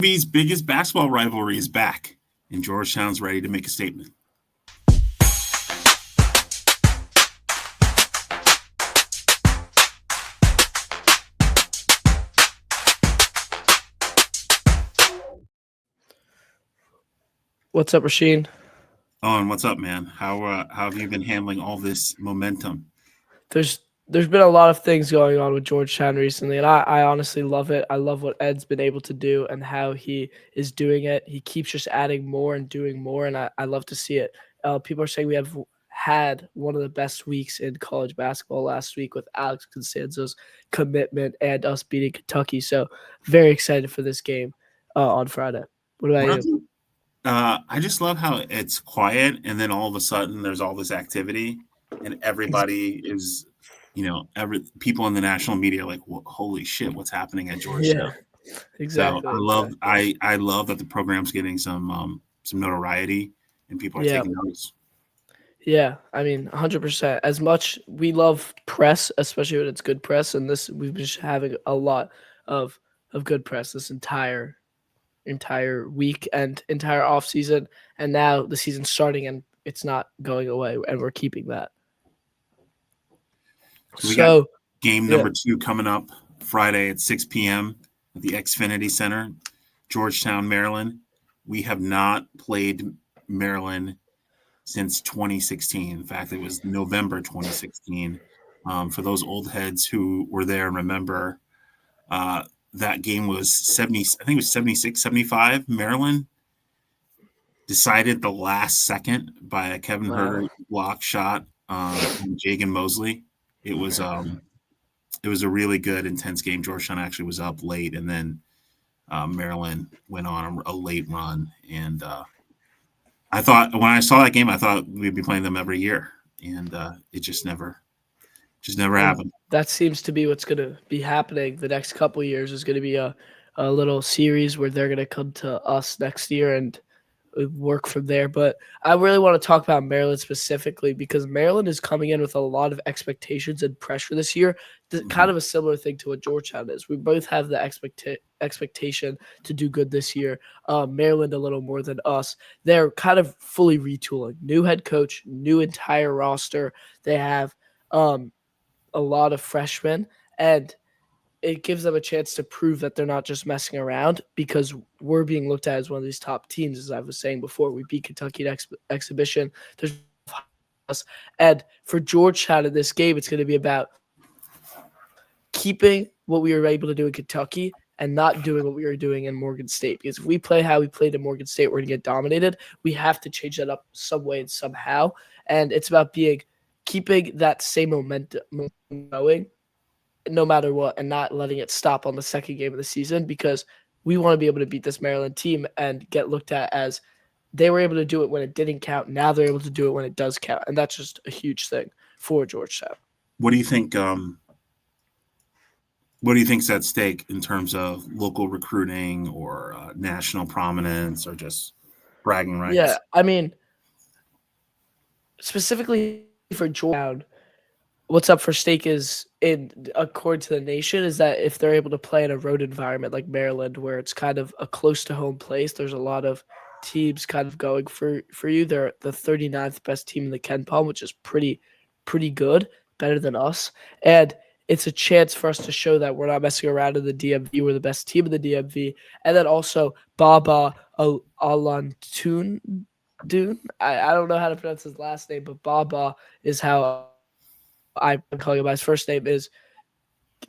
DMV's biggest basketball rivalry is back, and Georgetown's ready to make a statement. What's up, Rasheen? Owen, what's up, man? How have you been handling all this momentum? There's been a lot of things going on with Georgetown recently, and I honestly love it. I love what Ed's been able to do and how he is doing it. He keeps just adding more and doing more, and I love to see it. People are saying we have had one of the best weeks in college basketball last week with Alex Constanzo's commitment and us beating Kentucky. So very excited for this game on Friday. What about you? I just love how it's quiet, and then all of a sudden there's all this activity, and everybody is, every people in the national media are like, holy shit, what's happening at Georgetown? Yeah, exactly. So I love that the program's getting some notoriety, and people are taking notice. Yeah, I mean, 100%. As much we love press, especially when it's good press, and we've been having a lot of good press this entire week and entire off season, and now the season's starting and it's not going away, and we're keeping that. We got game number 2 coming up Friday at 6 p.m. at the Xfinity Center, Georgetown, Maryland. We have not played Maryland since 2016. In fact, it was November 2016. For those old heads who were there and remember, that game was 70. I think it was 76-75. Maryland decided the last second by a Kevin Huerter block shot from Jagan Mosley. It was a really good, intense game. Georgetown actually was up late, and then Maryland went on a late run. And I thought when I saw that game, I thought we'd be playing them every year, and it just never happened. That seems to be what's going to be happening the next couple of years. Is going to be a little series where they're going to come to us next year and work from there. But I really want to talk about Maryland specifically because Maryland is coming in with a lot of expectations and pressure this year. Kind of a similar thing to what Georgetown is. We both have the expectation to do good this year. Maryland a little more than us. They're kind of fully retooling. New head coach, new entire roster. They have a lot of freshmen, and it gives them a chance to prove that they're not just messing around because we're being looked at as one of these top teams. As I was saying before, we beat Kentucky at exhibition. There's us, and for Georgetown in this game, it's going to be about keeping what we were able to do in Kentucky and not doing what we were doing in Morgan State. Because if we play how we played in Morgan State, we're going to get dominated. We have to change that up some way and somehow, and it's about keeping that same momentum going no matter what and not letting it stop on the second game of the season because we want to be able to beat this Maryland team and get looked at as they were able to do it when it didn't count. Now they're able to do it when it does count. And that's just a huge thing for Georgetown. What do you think? What do you think's at stake in terms of local recruiting or national prominence or just bragging rights? Yeah, I mean, specifically for Georgetown, what's up for stake is, according to the nation, is that if they're able to play in a road environment like Maryland, where it's kind of a close to home place, there's a lot of teams kind of going for you. They're the 39th best team in the Ken Palm, which is pretty good, better than us. And it's a chance for us to show that we're not messing around in the DMV. We're the best team in the DMV. And then also Baba Alantun. I don't know how to pronounce his last name, but Baba is how I'm calling him. His first name is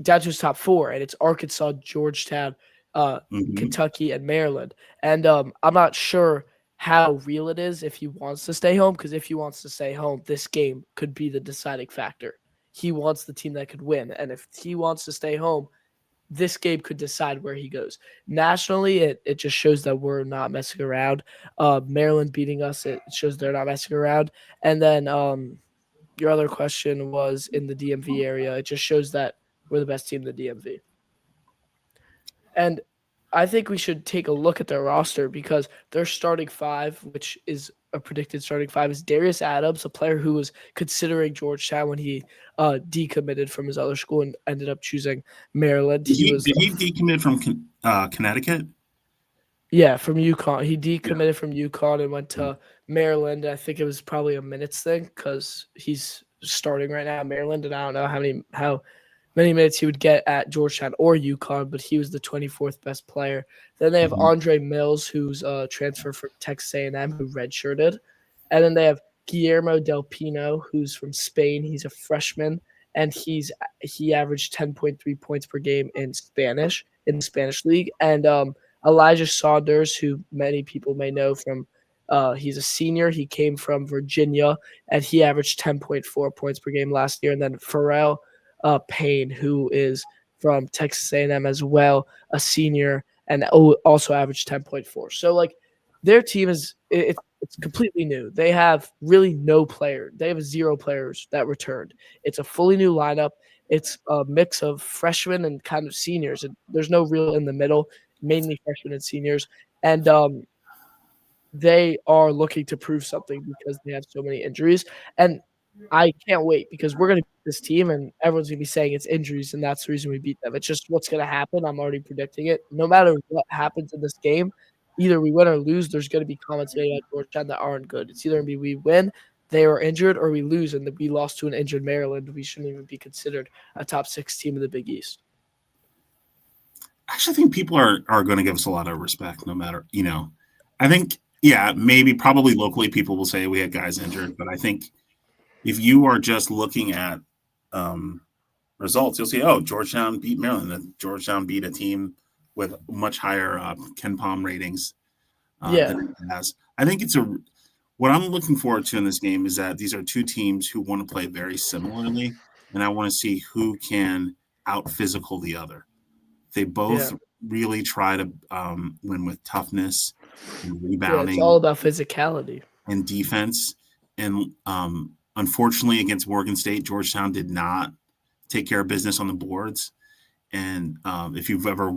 down to his top 4, and it's Arkansas, Georgetown, Kentucky, and Maryland. And I'm not sure how real it is if he wants to stay home, because if he wants to stay home, this game could be the deciding factor. He wants the team that could win, and if he wants to stay home, this game could decide where he goes. Nationally, it just shows that we're not messing around. Maryland beating us, it shows they're not messing around. And then your other question was in the DMV area. It just shows that we're the best team in the DMV. And I think we should take a look at their roster because their starting 5, which is a predicted starting 5, is Darius Adams, a player who was considering Georgetown when he decommitted from his other school and ended up choosing Maryland. Did he decommit from Connecticut? Yeah, from UConn. He decommitted from UConn and went to Maryland. I think it was probably a minutes thing because he's starting right now at Maryland, and I don't know how many minutes he would get at Georgetown or UConn, but he was the 24th best player. Then they have Andre Mills, who's a transfer from Texas A&M, who redshirted, and then they have Guillermo Del Pino, who's from Spain. He's a freshman, and he averaged 10.3 points per game in the Spanish league, and Elijah Saunders, who many people may know from. He's a senior. He came from Virginia, and he averaged 10.4 points per game last year. And then Pharrell Payne, who is from Texas A&M as well, a senior, and also averaged 10.4. So like their team it's completely new. They have really no player. They have 0 players that returned. It's a fully new lineup. It's a mix of freshmen and kind of seniors. And there's no real in the middle, mainly freshmen and seniors. And they are looking to prove something because they have so many injuries. And I can't wait because we're going to beat this team and everyone's going to be saying it's injuries and that's the reason we beat them. It's just what's going to happen. I'm already predicting it. No matter what happens in this game, either we win or lose, there's going to be comments made about Georgetown that aren't good. It's either going to be we win, they are injured, or we lose and we lost to an injured Maryland. We shouldn't even be considered a top 6 team in the Big East. I actually think people are going to give us a lot of respect no matter, I think, maybe probably locally people will say we had guys injured, but I think if you are just looking at results, you'll see, Georgetown beat Maryland. And Georgetown beat a team with much higher KenPom ratings than it has. I think what I'm looking forward to in this game is that these are 2 teams who want to play very similarly, and I want to see who can out-physical the other. They both really try to win with toughness and rebounding. It's all about physicality. And defense. And unfortunately, against Morgan State, Georgetown did not take care of business on the boards. And if you've ever,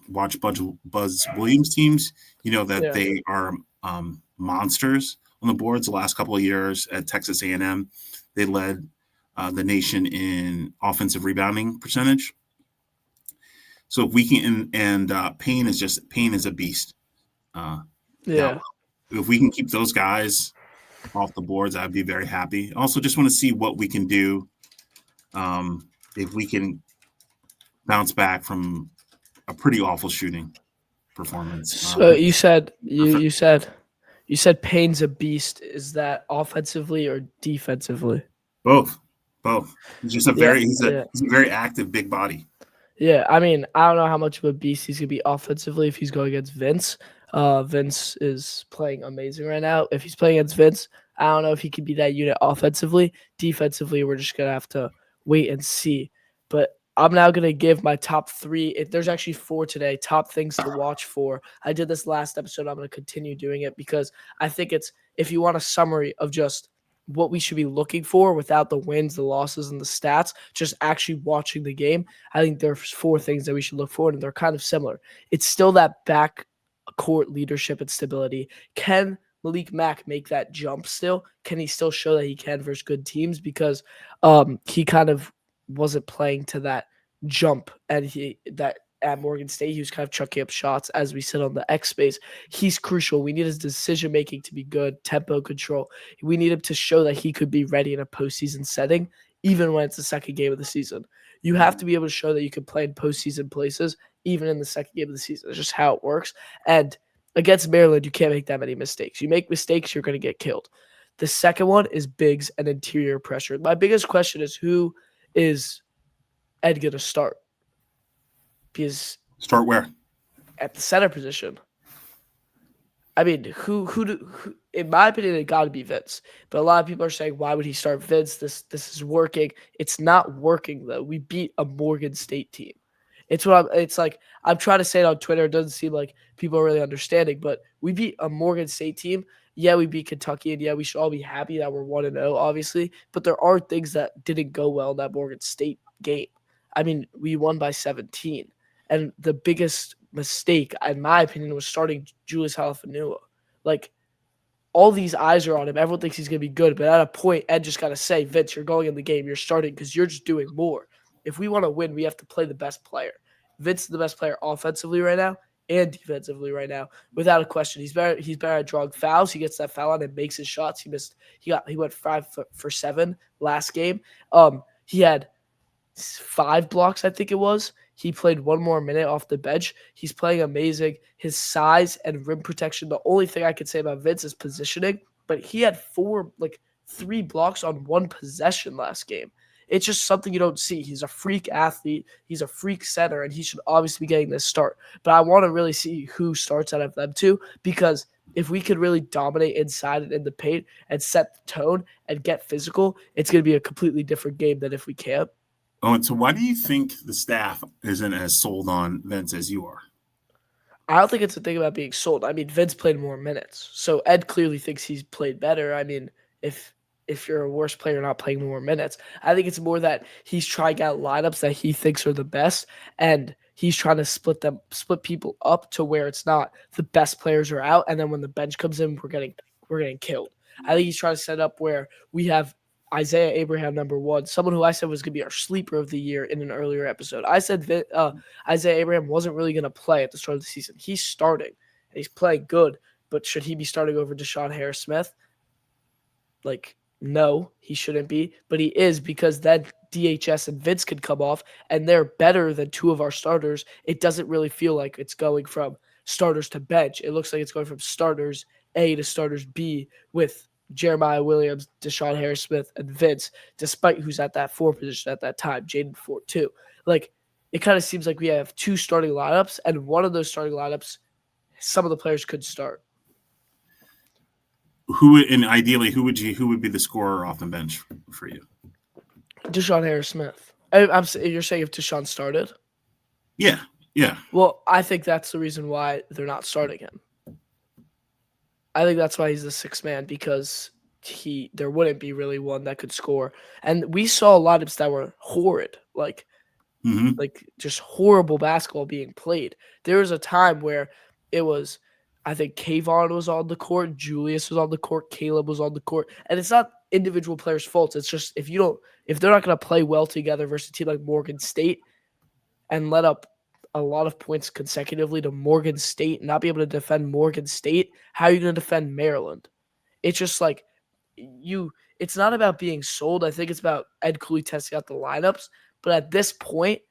watched Buzz Williams teams, you know that they are monsters on the boards. The last couple of years at Texas A&M, they led the nation in offensive rebounding percentage. So if we can, and Payne is a beast. Now, if we can keep those guys off the boards, I'd be very happy. Also, just want to see what we can do if we can bounce back from a pretty awful shooting performance. So you said Payne's a beast. Is that offensively or defensively? Both. He's just he's a very active big body. Yeah, I mean, I don't know how much of a beast he's gonna be offensively if he's going against Vince. Vince is playing amazing right now. If he's playing against Vince, I don't know if he can be that unit offensively. Defensively, we're just gonna have to wait and see. But I'm now gonna give my top 3. There's actually 4 today. Top things to watch for. I did this last episode. I'm gonna continue doing it because I think it's if you want a summary of just what we should be looking for without the wins, the losses, and the stats, just actually watching the game. I think there's 4 things that we should look for, and they're kind of similar. It's still that backcourt leadership and stability. Can Malik Mack make that jump still? Can he still show that he can versus good teams? Because he kind of wasn't playing to that jump, and at Morgan State, he was kind of chucking up shots as we sit on the X space. He's crucial. We need his decision-making to be good, tempo control. We need him to show that he could be ready in a postseason setting, even when it's the second game of the season. You have to be able to show that you can play in postseason places, even in the second game of the season. It's just how it works. And against Maryland, you can't make that many mistakes. You make mistakes, you're going to get killed. The second one is bigs and interior pressure. My biggest question is, who is Ed going to start? Because start where? At the center position. I mean, who in my opinion, it got to be Vince. But a lot of people are saying, why would he start Vince? This is working. It's not working though. We beat a Morgan State team. It's like I'm trying to say it on Twitter. It doesn't seem like people are really understanding, but we beat a Morgan State team. Yeah, we beat Kentucky, and yeah, we should all be happy that we're 1-0, obviously. But there are things that didn't go well in that Morgan State game. I mean, we won by 17. And the biggest mistake, in my opinion, was starting Julius Halaifonua. Like, all these eyes are on him. Everyone thinks he's going to be good. But at a point, Ed just got to say, Vince, you're going in the game. You're starting because you're just doing more. If we want to win, we have to play the best player. Vince is the best player offensively right now. and defensively right now, without a question. He's better. He's better at drawing fouls. He gets that foul on and makes his shots. He went 5 for 7 last game. He had 5 blocks, I think it was. He played 1 more minute off the bench. He's playing amazing. His size and rim protection. The only thing I could say about Vince is positioning, but he had 3 blocks on 1 possession last game. It's just something you don't see. He's a freak athlete. He's a freak center, and he should obviously be getting this start. But I want to really see who starts out of them two, because if we could really dominate inside and in the paint and set the tone and get physical, it's going to be a completely different game than if we can't. Oh, and so why do you think the staff isn't as sold on Vince as you are? I don't think it's a thing about being sold. I mean, Vince played more minutes, so Ed clearly thinks he's played better. I mean, if you're a worse player not playing more minutes, I think it's more that he's trying out lineups that he thinks are the best, and he's trying to split people up to where it's not the best players are out, and then when the bench comes in, we're getting killed. I think he's trying to set up where we have Isaiah Abraham, number 1, someone who I said was going to be our sleeper of the year in an earlier episode. I said Isaiah Abraham wasn't really going to play at the start of the season. He's starting, and he's playing good, but should he be starting over Deshaun Harris-Smith? No, he shouldn't be, but he is, because then DHS and Vince could come off, and they're better than 2 of our starters. It doesn't really feel like it's going from starters to bench. It looks like it's going from starters A to starters B with Jeremiah Williams, Deshaun Harris-Smith, and Vince, despite who's at that 4 position at that time, Jaden Ford too. It kind of seems like we have 2 starting lineups, and one of those starting lineups, some of the players could start. Ideally, who would be the scorer off the bench for you? Deshaun Harris-Smith. You're saying if Deshaun started? Yeah. Well, I think that's the reason why they're not starting him. I think that's why he's the 6th man, because there wouldn't be really one that could score. And we saw lineups that were horrid, just horrible basketball being played. There was a time where it was, I think Kayvon was on the court, Julius was on the court, Caleb was on the court, and it's not individual players' faults. It's just if they're not going to play well together versus a team like Morgan State and let up a lot of points consecutively to Morgan State and not be able to defend Morgan State, how are you going to defend Maryland? It's just it's not about being sold. I think it's about Ed Cooley testing out the lineups. But at this point,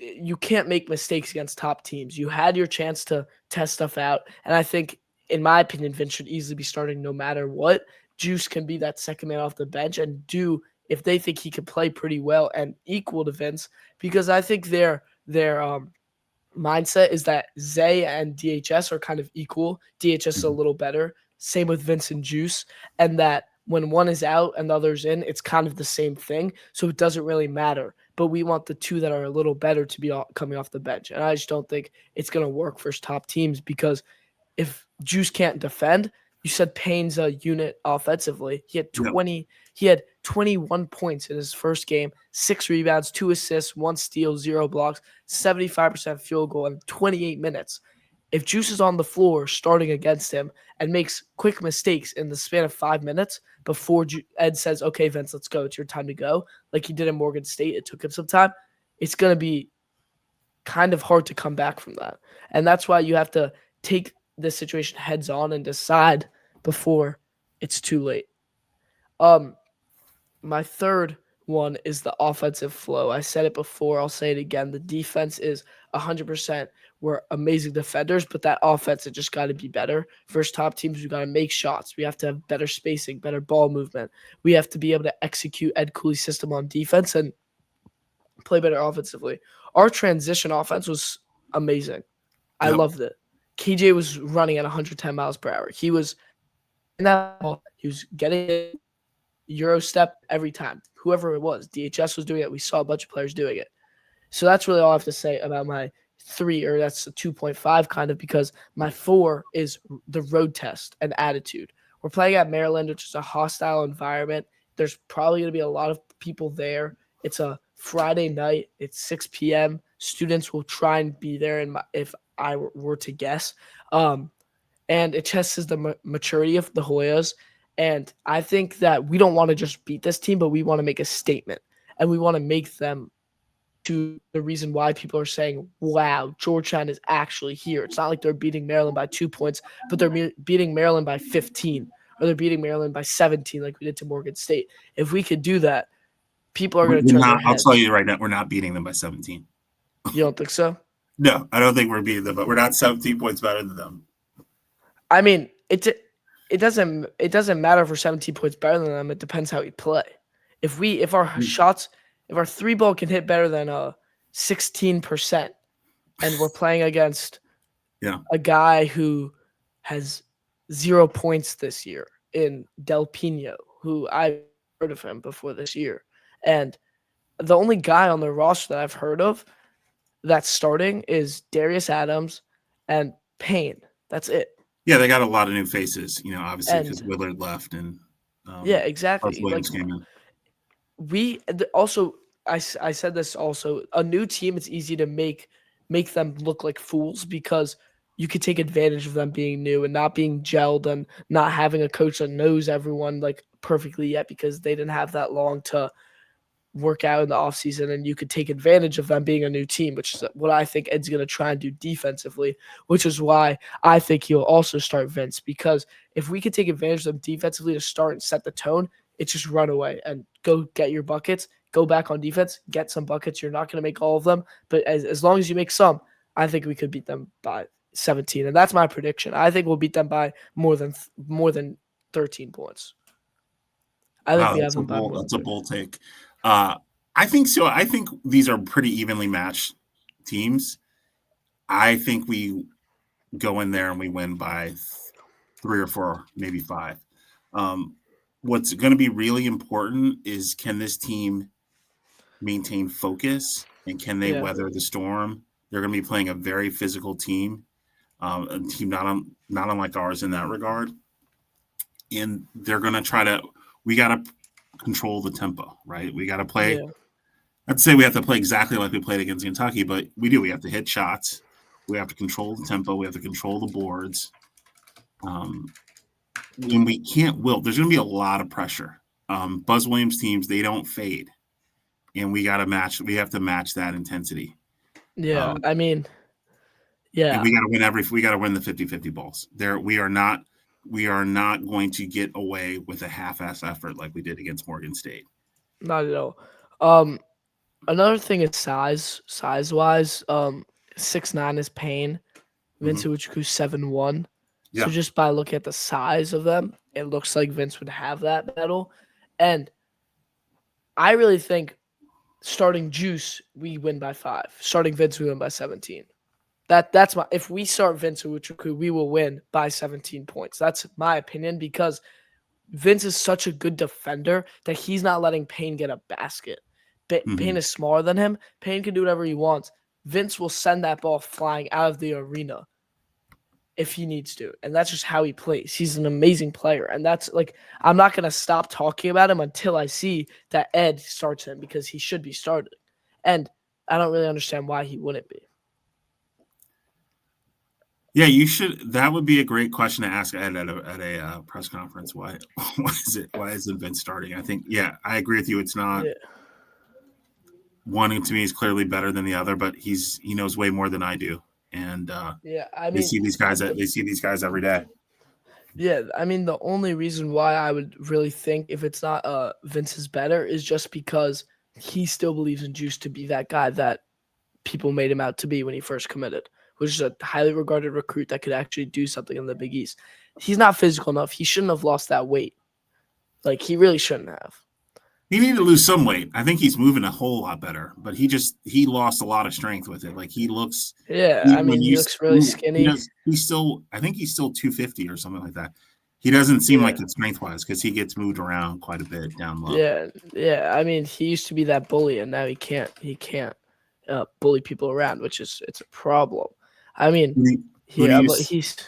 you can't make mistakes against top teams. You had your chance to test stuff out. And I think, in my opinion, Vince should easily be starting no matter what. Juice can be that 2nd man off the bench and do, if they think he can play pretty well and equal to Vince, because I think their mindset is that Zay and DHS are kind of equal. DHS is a little better. Same with Vince and Juice. And that when one is out and the other's in, it's kind of the same thing. So it doesn't really matter. But we want the 2 that are a little better to be coming off the bench. And I just don't think it's going to work for top teams, because if Juice can't defend, you said Payne's a unit offensively. He had 21 points in his first game, 6 rebounds, 2 assists, 1 steal, 0 blocks, 75% field goal in 28 minutes. If Juice is on the floor starting against him and makes quick mistakes in the span of 5 minutes before Ed says, okay, Vince, let's go, it's your time to go, like he did in Morgan State, it took him some time, it's going to be kind of hard to come back from that. And that's why you have to take this situation heads on and decide before it's too late. My third one is the offensive flow. I said it before, I'll say it again. The defense is 100%. We're amazing defenders, but that offense, it just got to be better. Versus top teams, we got to make shots. We have to have better spacing, better ball movement. We have to be able to execute Ed Cooley's system on defense and play better offensively. Our transition offense was amazing. I loved it. KJ was running at 110 miles per hour. He was in that ball. He was getting it. Euro step every time. Whoever it was, DHS was doing it. We saw a bunch of players doing it. So that's really all I have to say about my 3, or that's a 2.5 kind of, because my 4 is the road test and attitude. We're playing at Maryland, which is a hostile environment. There's probably going to be a lot of people there. It's a Friday night. It's 6 p.m. Students will try and be there if I were to guess. And it tests the maturity of the Hoyas. And I think that we don't want to just beat this team, but we want to make a statement. And we want to make them to the reason why people are saying, wow, Georgetown is actually here. It's not like they're beating Maryland by 2 points, but they're beating Maryland by 15, or they're beating Maryland by 17 like we did to Morgan State. If we could do that, people are going to turn their heads. I'll tell you right now, we're not beating them by 17. You don't think so? No, I don't think we're beating them, but we're not 17 points better than them. I mean, it doesn't matter if we're 17 points better than them. It depends how we play. If our 3-ball can hit better than 16%, and we're playing against a guy who has 0 points this year in Del Pino, who I've heard of him before this year, and the only guy on the roster that I've heard of that's starting is Darius Adams and Payne. That's it. Yeah, they got a lot of new faces, obviously because Willard left and exactly. Williams came in. I said this also. A new team, it's easy to make them look like fools because you could take advantage of them being new and not being gelled and not having a coach that knows everyone like perfectly yet because they didn't have that long to work out in the offseason, and you could take advantage of them being a new team, which is what I think Ed's going to try and do defensively, which is why I think he'll also start Vince, because if we could take advantage of them defensively to start and set the tone, it's just run away and go get your buckets, go back on defense, get some buckets. You're not going to make all of them, but as long as you make some, I think we could beat them by 17, and that's my prediction. I think we'll beat them by more than 13 points. I think we have them by more. That's a bold take. I think so. I think these are pretty evenly matched teams. I think we go in there and we win by 3 or 4, maybe 5. What's going to be really important is, can this team maintain focus and can they weather the storm? They're going to be playing a very physical team, a team not unlike ours in that regard. And they're going to try to – we got to control the tempo, right? We got to play. Yeah. I'd say we have to play exactly like we played against Kentucky, but we do. We have to hit shots. We have to control the tempo. We have to control the boards. And we can't wilt. There's going to be a lot of pressure. Buzz Williams teams, they don't fade, and we got to match. We have to match that intensity. Yeah, and we got to win we got to win the 50-50 balls. We are not going to get away with a half-ass effort like we did against Morgan State. Not at all. Another thing is size-wise. 6'9" is Payne. Vince Iwuchukwu 7'1". Yeah. So just by looking at the size of them, it looks like Vince would have that battle. And I really think starting Juice, we win by 5. Starting Vince, we win by 17. That's my. If we start Vince Iwuchukwu, we will win by 17 points. That's my opinion, because Vince is such a good defender that he's not letting Payne get a basket. Payne is smaller than him. Payne can do whatever he wants. Vince will send that ball flying out of the arena if he needs to. And that's just how he plays. He's an amazing player. And that's like, I'm not going to stop talking about him until I see that Ed starts him, because he should be started. And I don't really understand why he wouldn't be. Yeah, you should. That would be a great question to ask Ed at a press conference. Why isn't Vince starting? I think, I agree with you. It's not. Yeah. One to me is clearly better than the other, but he knows way more than I do. And they see these guys every day. Yeah, I mean, the only reason why I would really think if it's not Vince is better is just because he still believes in Juice to be that guy that people made him out to be when he first committed, which is a highly regarded recruit that could actually do something in the Big East. He's not physical enough. He shouldn't have lost that weight. Like, he really shouldn't have. He needed to lose some weight. I think he's moving a whole lot better, but he lost a lot of strength with it. Like, he looks. Yeah, he looks really skinny. I think he's still 250 or something like that. He doesn't seem like it strength-wise, because he gets moved around quite a bit down low. Yeah. I mean, he used to be that bully, and now he can't bully people around, it's a problem. I mean, who do you see as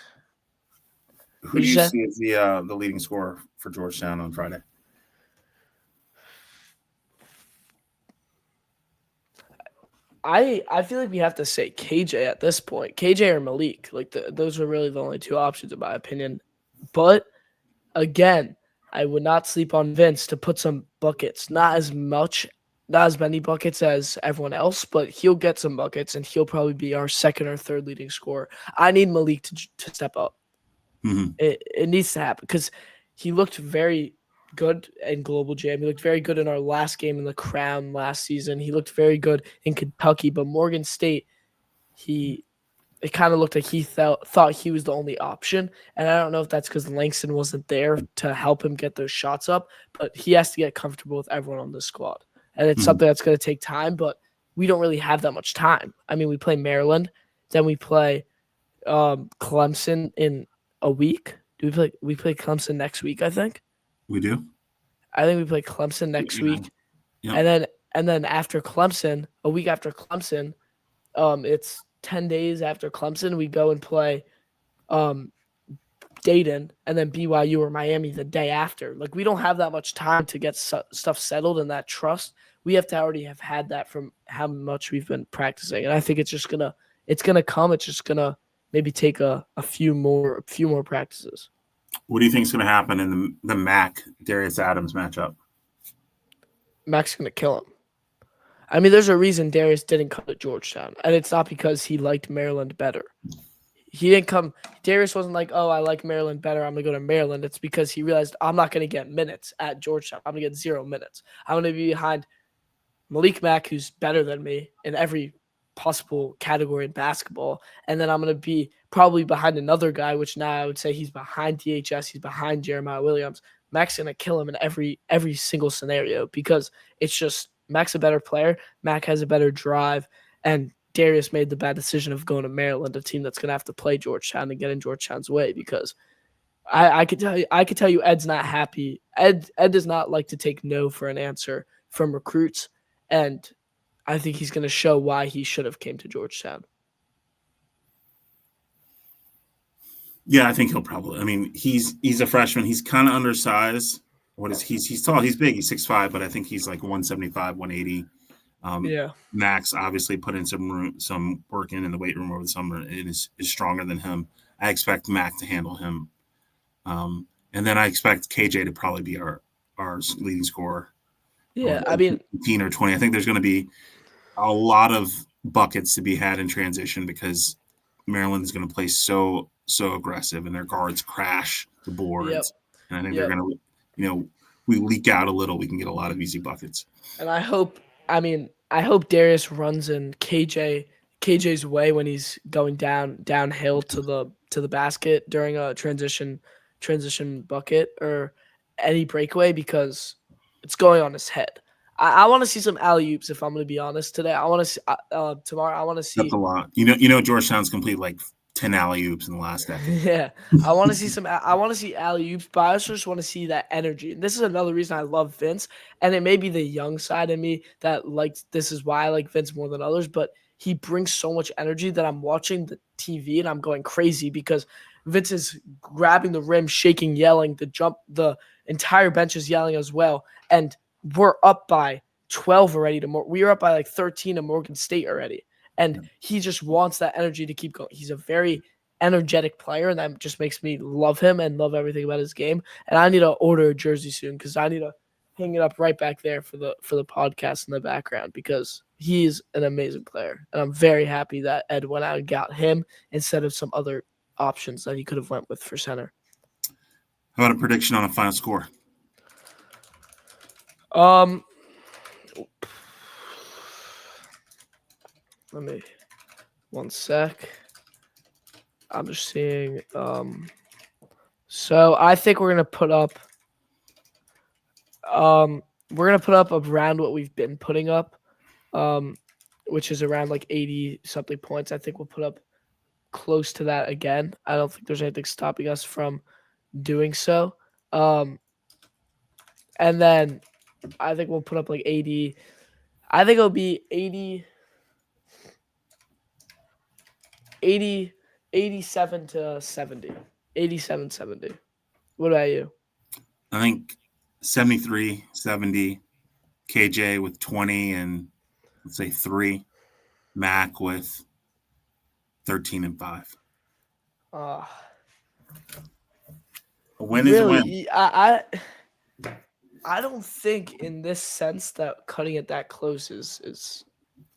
the leading scorer for Georgetown on Friday? I feel like we have to say KJ at this point. KJ or Malik. Like, those are really the only two options, in my opinion. But, again, I would not sleep on Vince to put some buckets. Not as much not as many buckets as everyone else, but he'll get some buckets, and he'll probably be our second or third leading scorer. I need Malik to step up. Mm-hmm. It needs to happen because he looked very good in Global Jam. He looked very good in our last game in the Crown last season. He looked very good in Kentucky, but Morgan State, it kind of looked like he thought he was the only option. And I don't know if that's because Langston wasn't there to help him get those shots up, but he has to get comfortable with everyone on the squad. And it's something that's going to take time, but we don't really have that much time. I mean, we play Maryland, then we play Clemson in a week. We play Clemson next week, I think. We do. I think we play Clemson next week. Yep. And then after Clemson, a week after Clemson, it's 10 days after Clemson, we go and play Dayton, and then BYU or Miami the day after. Like, we don't have that much time to get stuff settled and that trust. We have to already have had that from how much we've been practicing. And I think it's gonna come. It's just gonna maybe take a few more practices. What do you think is going to happen in the Mack Darius Adams matchup? Mack's going to kill him. I mean, there's a reason Darius didn't come to Georgetown, and it's not because he liked Maryland better. He didn't come. Darius wasn't like, oh, I like Maryland better, I'm going to go to Maryland. It's because he realized I'm not going to get minutes at Georgetown. I'm going to get 0 minutes. I'm going to be behind Malik Mack, who's better than me in every possible category in basketball, and then I'm going to be probably behind another guy, which now I would say he's behind DHS, he's behind Jeremiah Williams. Mack's going to kill him in every single scenario because it's just Mack's a better player, Mack has a better drive, and Darius made the bad decision of going to Maryland, a team that's going to have to play Georgetown and get in Georgetown's way because I could tell you Ed's not happy. Ed does not like to take no for an answer from recruits, and I think he's going to show why he should have came to Georgetown. Yeah, I think he'll probably. I mean, he's a freshman. He's kind of undersized. He's tall. He's big. He's 6'5", but I think he's like 175, 180. Yeah. Max obviously put in some work in the weight room over the summer and is stronger than him. I expect Mac to handle him. And then I expect KJ to probably be our leading scorer. Yeah, I mean, 15 or 20. I think there's going to be a lot of buckets to be had in transition because Maryland is going to play so aggressive and their guards crash the boards. Yep. And I think they're going to, we leak out a little, we can get a lot of easy buckets. And I hope Darius runs in KJ's way when he's going downhill to the basket during a transition bucket or any breakaway because it's going on his head. I want to see some alley-oops if I'm going to be honest today. I want to see tomorrow. I want to see. That's a lot. Georgetown's complete like 10 alley-oops in the last decade. Yeah, I want to see I want to see alley-oops, but I also just want to see that energy. And this is another reason I love Vince. And it may be the young side of me that this is why I like Vince more than others. But he brings so much energy that I'm watching the TV and I'm going crazy because Vince is grabbing the rim, shaking, yelling. The entire bench is yelling as well. And we're up by 12 already. We were up by like 13 to Morgan State already. And he just wants that energy to keep going. He's a very energetic player, and that just makes me love him and love everything about his game. And I need to order a jersey soon because I need to hang it up right back there for the podcast in the background because he's an amazing player. And I'm very happy that Ed went out and got him instead of some other options that he could have went with for center. How about a prediction on a final score? Let me 1 sec. I'm just seeing. So I think we're gonna put up. Around what we've been putting up, which is around like 80 something points. I think we'll put up close to that again. I don't think there's anything stopping us from doing so. And then I think we'll put up like 80. I think it'll be 87 to 70. 87-70. What about you? I think 73-70. KJ with 20 and let's say 3. Mac with 13 and 5. A win is a win. I don't think in this sense that cutting it that close is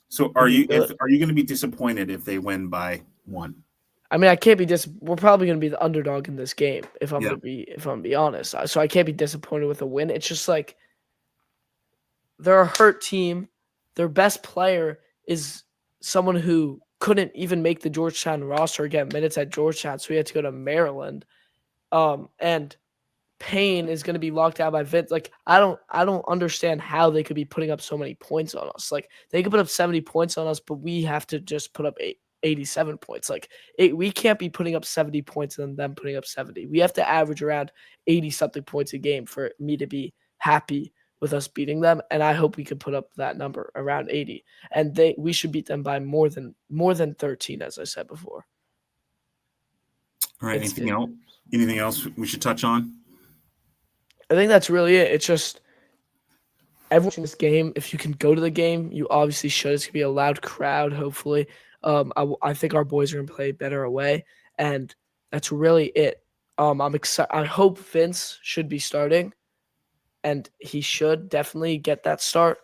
So would be good. are you going to be disappointed if they win by 1? I mean, I can't be we're probably going to be the underdog in this game if I'm Yeah. going to be honest. So I can't be disappointed with a win. It's just like they're a hurt team. Their best player is someone who couldn't even make the Georgetown roster or get minutes at Georgetown, so he had to go to Maryland. And Payne is going to be locked out by Vince. Like I don't understand how they could be putting up so many points on us. Like they could put up 70 points on us, but we have to just put up 87 points. Like we can't be putting up 70 points and then them putting up 70. We have to average around 80 something points a game for me to be happy with us beating them. And I hope we could put up that number around 80. And we should beat them by more than 13, as I said before. All right. Anything else we should touch on? I think that's really it. It's just everyone in this game, if you can go to the game, you obviously should. It's going to be a loud crowd, hopefully. I think our boys are going to play better away, and that's really it. I'm excited. I hope Vince should be starting, and he should definitely get that start,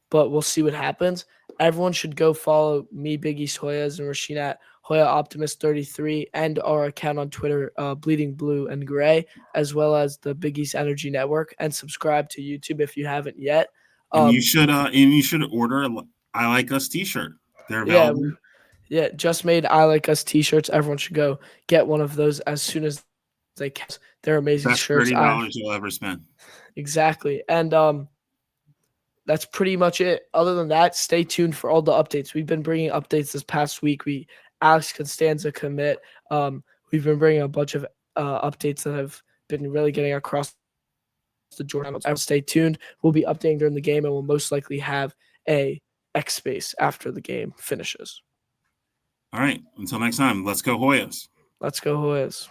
but we'll see what happens. Everyone should go follow me, Big East Hoyas, and Rasheen at Hoya Optimist 33, and our account on Twitter, Bleeding Blue and Gray, as well as the Big East Energy Network, and subscribe to YouTube if you haven't yet. And you should order a I Like Us t-shirt. They're available. Yeah, just made I Like Us t-shirts. Everyone should go get one of those as soon as they can. They're amazing Best shirts. $30 you'll ever spend. Exactly. And that's pretty much it. Other than that, stay tuned for all the updates. We've been bringing updates this past week. Alex Constanza commit. We've been bringing a bunch of updates that have been really getting across the Georgetown. Stay tuned. We'll be updating during the game, and we'll most likely have a X space after the game finishes. All right. Until next time, let's go Hoyas. Let's go Hoyas.